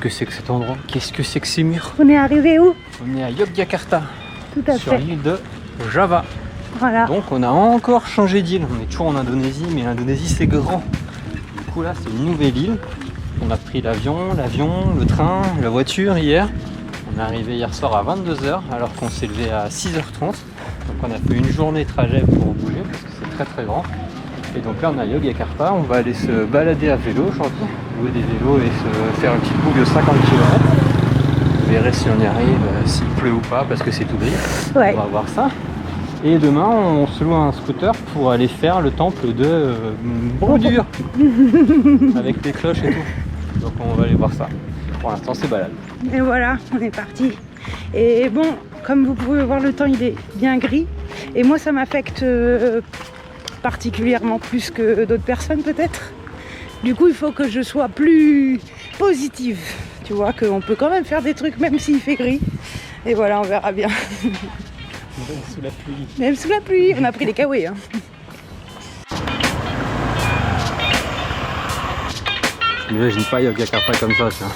que c'est que cet endroit? Qu'est-ce que c'est que ces murs? On est arrivé où? On est à Yogyakarta, Tout à sur fait. l'île de Java. Voilà. Donc on a encore changé d'île. On est toujours en Indonésie, mais l'Indonésie c'est grand. Du coup là c'est une nouvelle île. On a pris l'avion, le train, la voiture hier. On est arrivé hier soir à 22h alors qu'on s'est levé à 6h30. Donc on a fait une journée de trajet pour bouger parce que c'est très très grand. Et donc là on est à Yogyakarta, on va aller se balader à vélo aujourd'hui, louer des vélos et se faire une petite boucle de 50 km. Vous verrez si on y arrive, s'il pleut ou pas parce que c'est tout gris. Ouais. On va voir ça. Et demain on se loue un scooter pour aller faire le temple de Borobudur avec les cloches et tout. Donc on va aller voir ça. Pour l'instant c'est balade. Et voilà, on est parti. Et bon, comme vous pouvez voir, le temps il est bien gris. Et moi ça m'affecte particulièrement plus que d'autres personnes peut-être. Du coup il faut que je sois plus positive. Tu vois qu'on peut quand même faire des trucs même s'il fait gris. Et voilà, on verra bien. Même sous la pluie. Même sous la pluie, on a pris les kawaii. Hein. J'imagine pas Yogyakarta comme ça, tiens.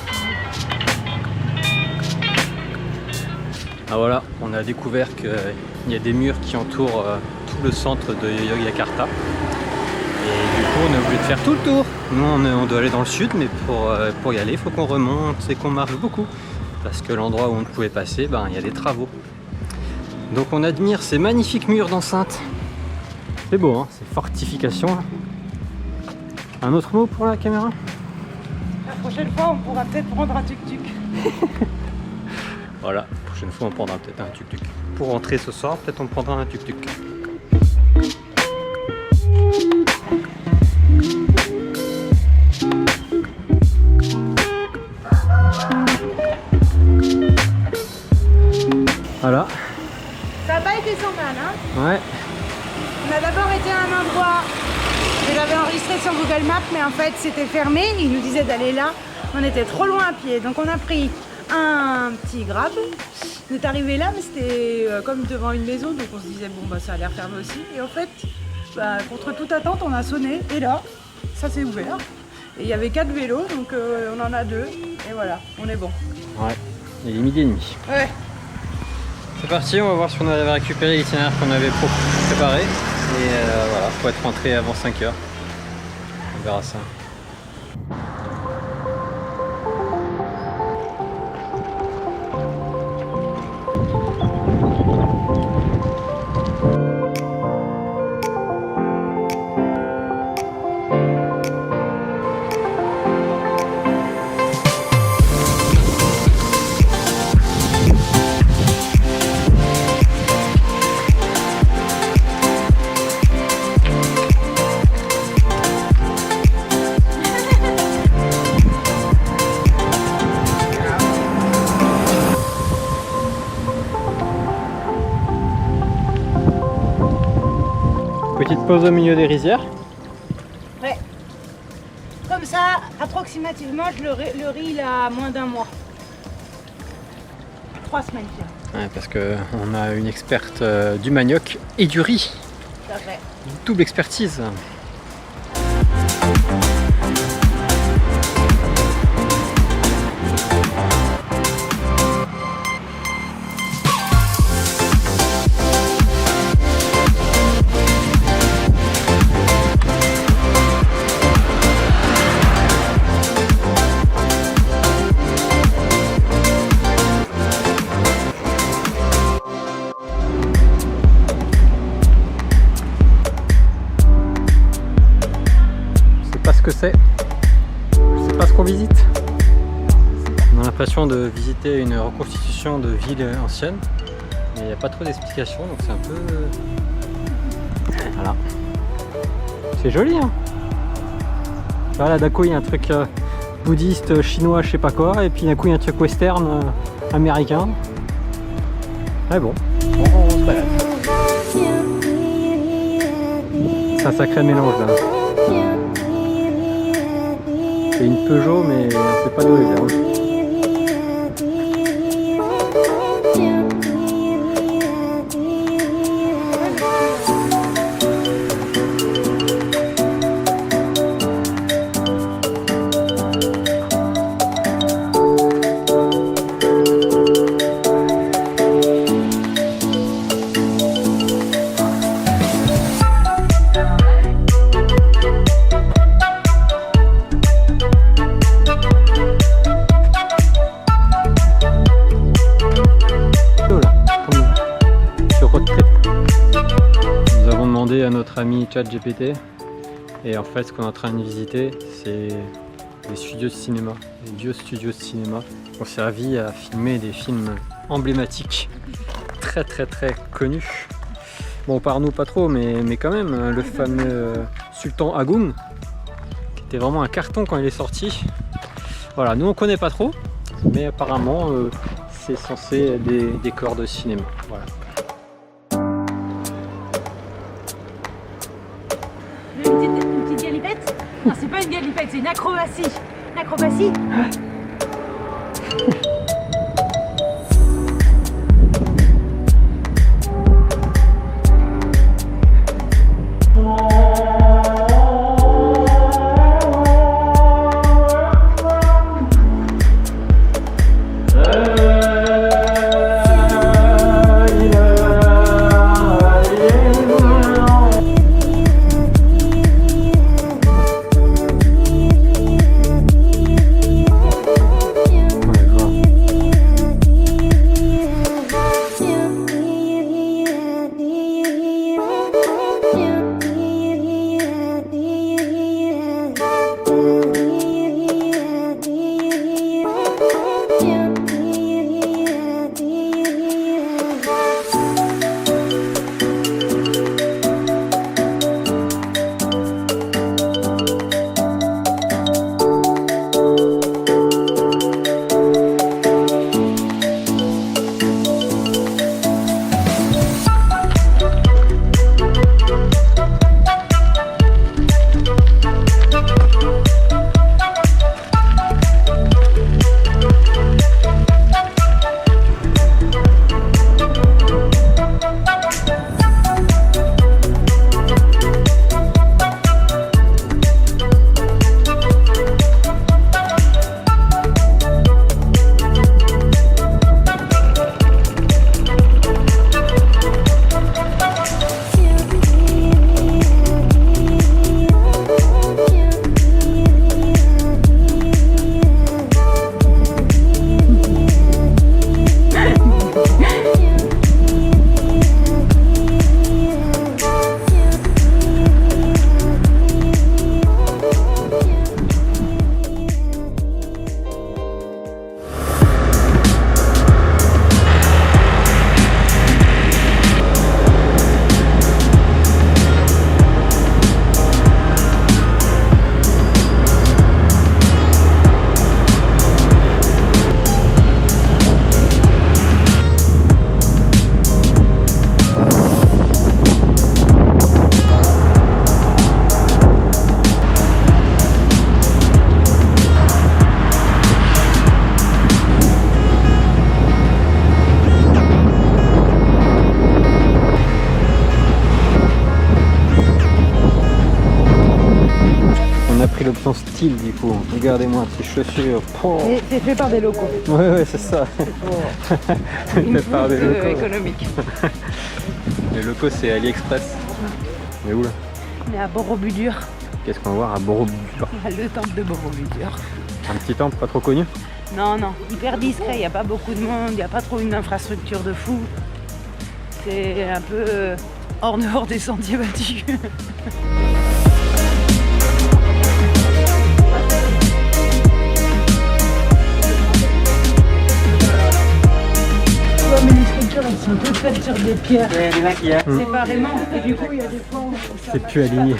Ah voilà, on a découvert qu'il y a des murs qui entourent tout le centre de Yogyakarta. Et du coup on est obligé de faire tout le tour. Nous on doit aller dans le sud, mais pour y aller il faut qu'on remonte et qu'on marche beaucoup. Parce que l'endroit où on ne pouvait passer, ben, il y a des travaux. Donc on admire ces magnifiques murs d'enceinte. C'est beau, hein, ces fortifications. Un autre mot pour la caméra? La prochaine fois on pourra peut-être prendre un tuk-tuk. Voilà, la prochaine fois on prendra peut-être un tuk-tuk. Pour rentrer ce soir, peut-être on prendra un tuk-tuk. Voilà. Ça n'a pas été sans mal, hein. Ouais. On a d'abord été à un endroit que j'avais enregistré sur Google Maps, mais en fait c'était fermé. Il nous disait d'aller là. On était trop loin à pied, donc on a pris un petit grab. On est arrivé là, mais c'était comme devant une maison, donc on se disait bon bah ça a l'air fermé aussi. Et en fait, bah, contre toute attente, on a sonné et là, ça s'est ouvert. Et il y avait 4 vélos, donc on en a 2 et voilà, on est bon. Ouais. Il est 12h30. Ouais. C'est parti, on va voir si on arrive à récupérer l'itinéraire qu'on avait préparé. Et voilà, faut être rentré avant 5h. On verra ça. Petite pause au milieu des rizières. Ouais. Comme ça, approximativement, le riz il a moins d'un mois. 3 semaines, tiens. Ouais, parce qu'on a une experte du manioc et du riz. Tout à fait. Double expertise. Que c'est. Je sais pas ce qu'on visite. On a l'impression de visiter une reconstitution de ville ancienne, mais il n'y a pas trop d'explications, donc c'est un peu... Voilà. C'est joli, hein. Voilà, d'un coup il y a un truc bouddhiste, chinois, je sais pas quoi, et puis d'un coup il y a un truc western américain. Mais bon, on se balade. C'est un sacré mélange là. C'est une Peugeot, mais on sait pas d'où elle vient. demandé à notre ami ChatGPT. Et en fait, ce qu'on est en train de visiter, c'est des studios de cinéma, des vieux studios de cinéma qui ont servi à filmer des films emblématiques, très connus. Bon, par nous pas trop, mais quand même, le fameux Sultan Agung, qui était vraiment un carton quand il est sorti. Voilà, nous on connaît pas trop, mais apparemment c'est censé être des décors de cinéma. Voilà. Une petite galipette? Non, c'est pas une galipette, c'est une acrobatie. Une acrobatie? L'option style du coup, regardez-moi ces chaussures. Oh. C'est fait par des locaux. Ouais c'est ça. C'est fait par des locaux. Économique. Les locaux c'est AliExpress. Mais où là? Mais à Borobudur. Qu'est-ce qu'on va voir à Borobudur? Le temple de Borobudur. Un petit temple pas trop connu? Non, hyper discret, il n'y a pas beaucoup de monde, il n'y a pas trop une infrastructure de fou. C'est un peu hors dehors des sentiers battus. Mais les structures elles sont toutes faites sur des pierres séparément et du coup il y a des fois où c'est plus aligné.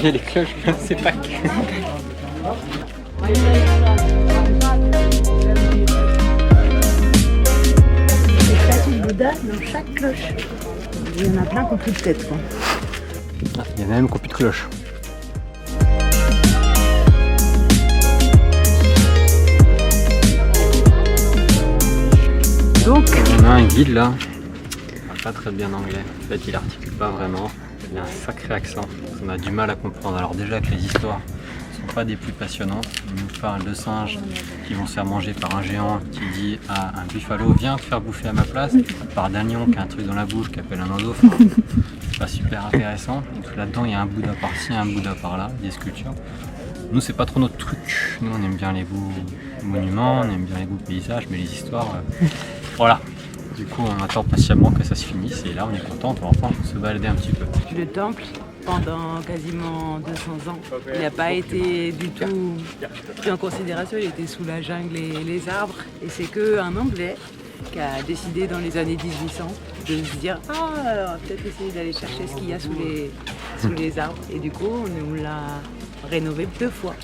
Il y a les cloches, c'est pas que. des statues de Bouddha dans chaque cloche. Il y en a plein qui ont plus de tête quoi. Ah, il y en a même qui n'ont plus de cloche. Donc, on a un guide là, il parle pas très bien anglais, en fait il articule pas vraiment, il a un sacré accent, on a du mal à comprendre. Alors déjà que les histoires sont pas des plus passionnantes, il nous parle de singes qui vont se faire manger par un géant qui dit à un buffalo viens te faire bouffer à ma place, par d'un lion qui a un truc dans la bouche qui appelle un oiseau, enfin, c'est pas super intéressant. Donc là-dedans il y a un Bouddha par-ci, un Bouddha par-là, des sculptures. Nous c'est pas trop notre truc, nous on aime bien les beaux monuments, on aime bien les beaux paysages, mais les histoires, voilà. Du coup on attend patiemment que ça se finisse et là on est content, on peut enfin se balader un petit peu. le temple, pendant quasiment 200 ans, il n'a pas été du tout pris en considération, il était sous la jungle et les arbres. Et c'est qu'un Anglais qui a décidé dans les années 1800 de se dire « Ah, on va peut-être essayer d'aller chercher ce qu'il y a sous les arbres ». Et du coup, on nous l'a rénové 2 fois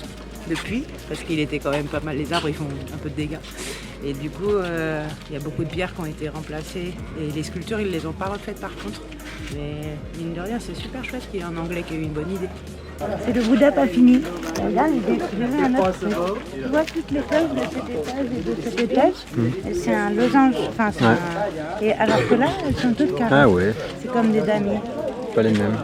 depuis, parce qu'il était quand même pas mal, les arbres ils font un peu de dégâts. Et du coup, il y a beaucoup de pierres qui ont été remplacées et les sculptures ils les ont pas refaites par contre. Mais mine de rien, c'est super chouette qu'il y ait un Anglais qui a eu une bonne idée. C'est le Bouddha pas fini. Regarde, j'ai vu un autre truc. Tu vois toutes les cloches de cet étage et de cet étage, c'est un losange. Enfin, et alors que là, elles sont toutes carrées. Ah ouais. C'est comme des damiers. Pas les mêmes.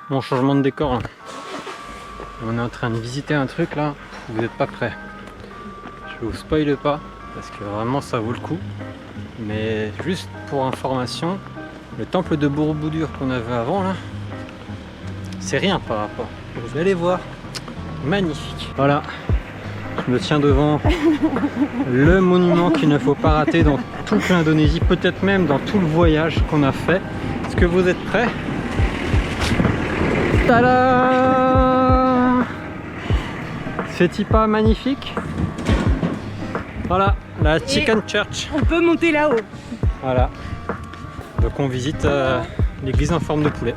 Bon, changement de décor. Hein. On est en train de visiter un truc là, vous n'êtes pas prêts. Je vous spoile pas parce que vraiment ça vaut le coup. Mais juste pour information, le temple de Borobudur qu'on avait avant là, c'est rien par rapport. Vous allez voir, magnifique. Voilà, je me tiens devant le monument qu'il ne faut pas rater dans toute l'Indonésie, peut-être même dans tout le voyage qu'on a fait. Est-ce que vous êtes prêts? Tada! C'est-il pas magnifique? Voilà, la Chicken Church. On peut monter là-haut. Voilà. Donc on visite l'église en forme de poulet.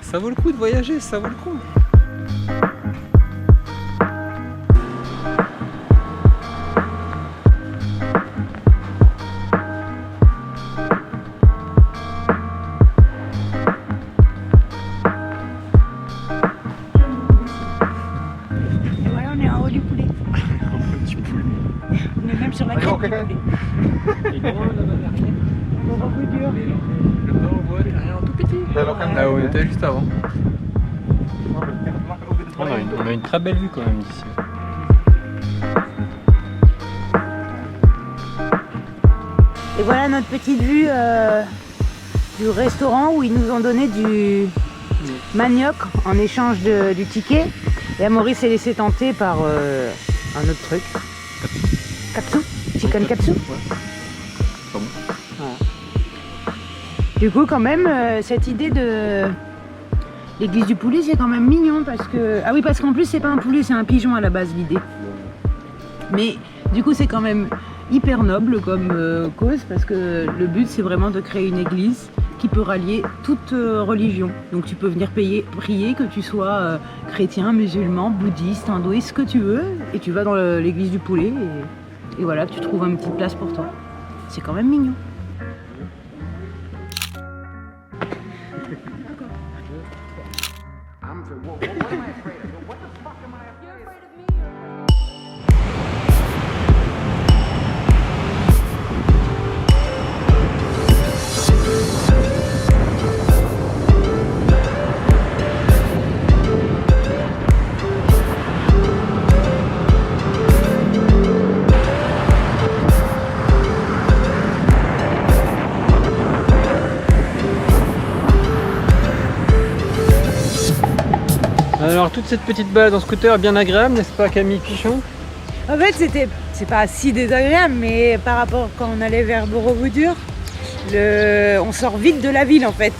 Ça vaut le coup de voyager, ça vaut le coup. Sur la crête du poulet. Et comment là-bas derrière? Borobudur. Le port en bois derrière, tout petit. Là où on était juste avant. On a une très belle vue quand même d'ici. Et voilà notre petite vue du restaurant où ils nous ont donné du manioc en échange du ticket. Et Amaury s'est laissé tenter par un autre truc. Katsu, chicken katsu. Ouais. Pas bon. Voilà. Du coup, quand même, cette idée de l'église du poulet, c'est quand même mignon parce que. Ah oui, parce qu'en plus, c'est pas un poulet, c'est un pigeon à la base, l'idée. Mais du coup, c'est quand même hyper noble comme cause parce que le but, c'est vraiment de créer une église qui peut rallier toute religion. Donc, tu peux venir prier, que tu sois chrétien, musulman, bouddhiste, hindouiste, ce que tu veux, et tu vas dans l'église du poulet. Et voilà, tu trouves une petite place pour toi. C'est quand même mignon. Alors toute cette petite balade en scooter est bien agréable, n'est-ce pas Camille Pichon? En fait, c'est pas si désagréable, mais par rapport quand on allait vers Borobudur, on sort vite de la ville en fait.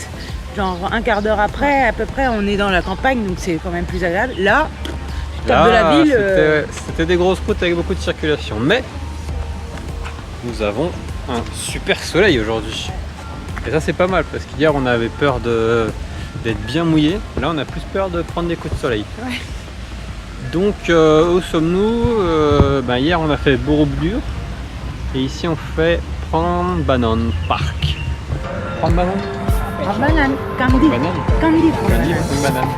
Genre un quart d'heure après, à peu près, on est dans la campagne, donc c'est quand même plus agréable. Là, tu tapes de la ville. C'était des grosses routes avec beaucoup de circulation, mais nous avons un super soleil aujourd'hui. Et ça c'est pas mal, parce qu'hier on avait peur d'être bien mouillé. Là on a plus peur de prendre des coups de soleil. Ouais. Donc où sommes-nous? Hier on a fait Borobudur et ici on fait Prambanan Park. Prambanan? Banane, Kandi. Banane. Kandi. Kandi, une banane.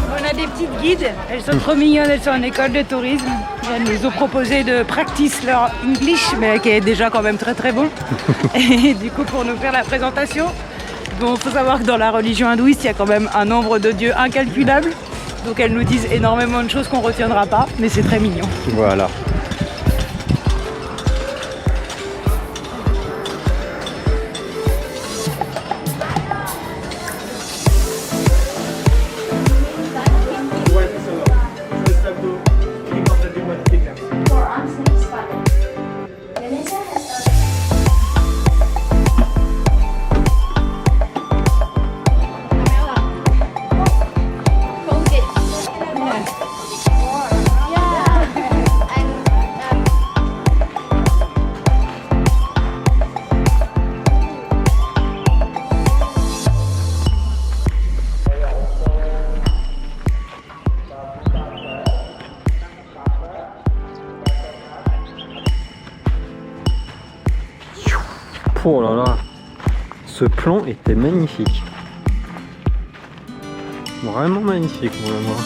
On a des petites guides, elles sont trop mignonnes, elles sont en école de tourisme. Elles nous ont proposé de practice leur English, mais qui est déjà quand même très très bon. Et du coup, pour nous faire la présentation, bon, faut savoir que dans la religion hindouiste, il y a quand même un nombre de dieux incalculable. Donc elles nous disent énormément de choses qu'on retiendra pas, mais c'est très mignon. Voilà. Oh là là, ce plan était magnifique. Vraiment magnifique, mon amour.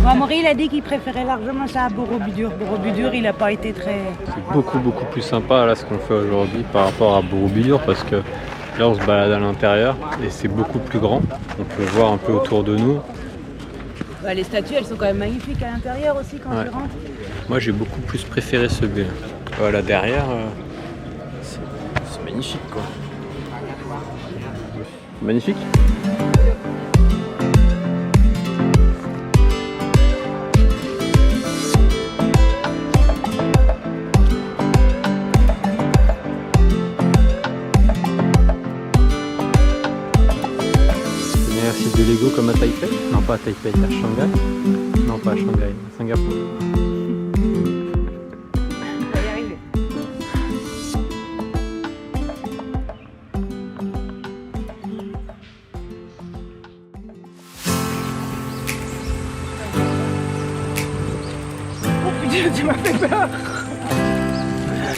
Bon, Amaury, il a dit qu'il préférait largement ça à Borobudur. Borobudur, il n'a pas été très... C'est beaucoup plus sympa là ce qu'on fait aujourd'hui par rapport à Borobudur, parce que là on se balade à l'intérieur et c'est beaucoup plus grand. On peut voir un peu autour de nous. Bah, les statues, elles sont quand même magnifiques à l'intérieur aussi quand tu rentres. Moi j'ai beaucoup plus préféré celui-là. Voilà, derrière, c'est magnifique quoi. Magnifique. De Lego comme à Taipei? Non, pas à Taipei, à Shanghai. Non, pas à Shanghai, à Singapour. On va y arriver. Oh putain, tu m'as fait peur.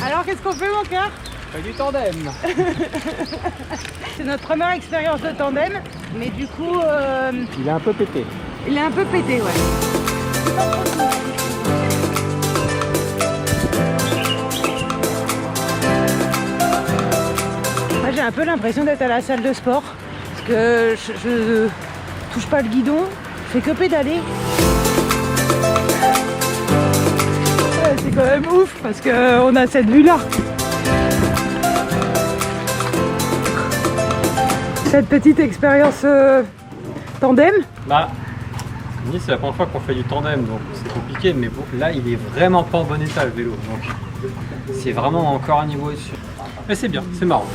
Alors qu'est-ce qu'on fait, mon cœur? Du tandem. C'est notre première expérience de tandem, mais du coup... Il est un peu pété. il est un peu pété, ouais. Moi, j'ai un peu l'impression d'être à la salle de sport, parce que je touche pas le guidon, je fais que pédaler. Ouais, c'est quand même ouf, parce qu'on a cette vue-là. Cette petite expérience tandem. Bah, c'est la première fois qu'on fait du tandem, donc c'est compliqué, mais bon, là il est vraiment pas en bon état le vélo, donc c'est vraiment encore un niveau au-dessus. Mais c'est bien, c'est marrant.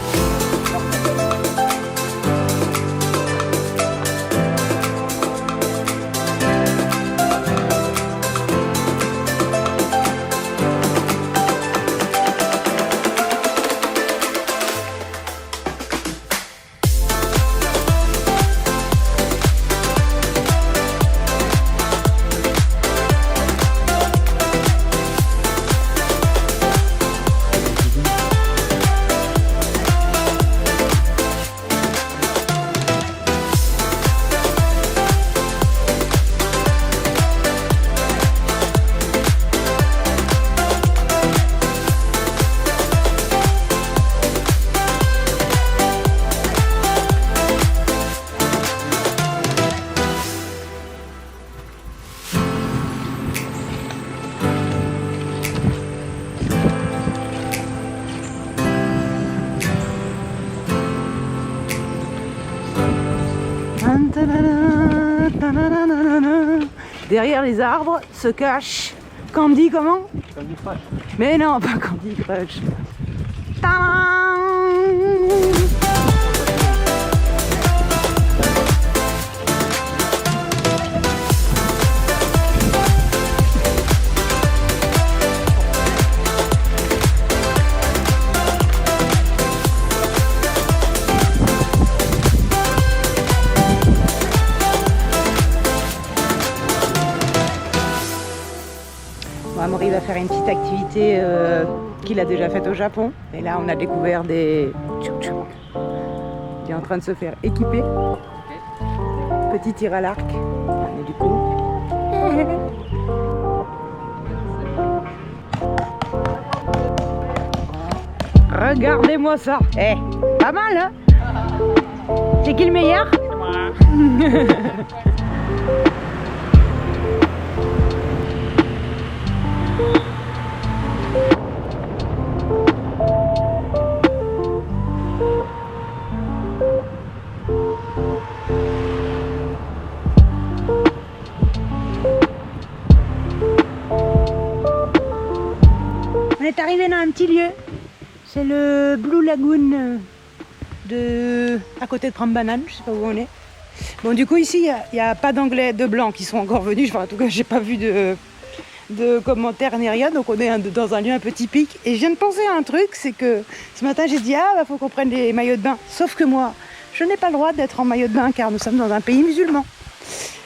Derrière les arbres se cache Candy, comment? Candy Crush. Mais non, pas Candy Crush. Tadam! Amaury va faire une petite activité qu'il a déjà faite au Japon. Et là, on a découvert des tchouk-tchouk. Il est en train de se faire équiper. Petit tir à l'arc. Et du coup... Regardez-moi ça. Eh, pas mal, hein? C'est qui le meilleur? C'est moi. On est arrivé dans un petit lieu, c'est le Blue Lagoon à côté de Prambanan, je sais pas où on est. Bon, du coup ici il n'y a pas d'anglais, de blancs qui sont encore venus, enfin, en tout cas j'ai pas vu de commentaires ni rien, donc on est dans un lieu un peu typique. Et je viens de penser à un truc, c'est que ce matin j'ai dit faut qu'on prenne des maillots de bain, sauf que moi je n'ai pas le droit d'être en maillot de bain car nous sommes dans un pays musulman.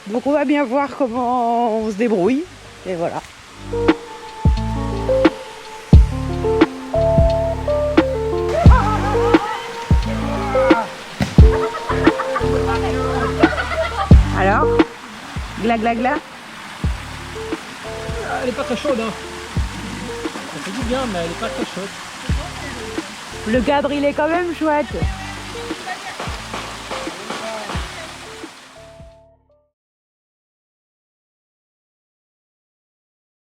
Donc on va bien voir comment on se débrouille, et voilà. Alors, gla gla gla. Elle est pas très chaude, hein. Ça fait du bien, mais elle est pas très chaude. Le cadre, il est quand même chouette.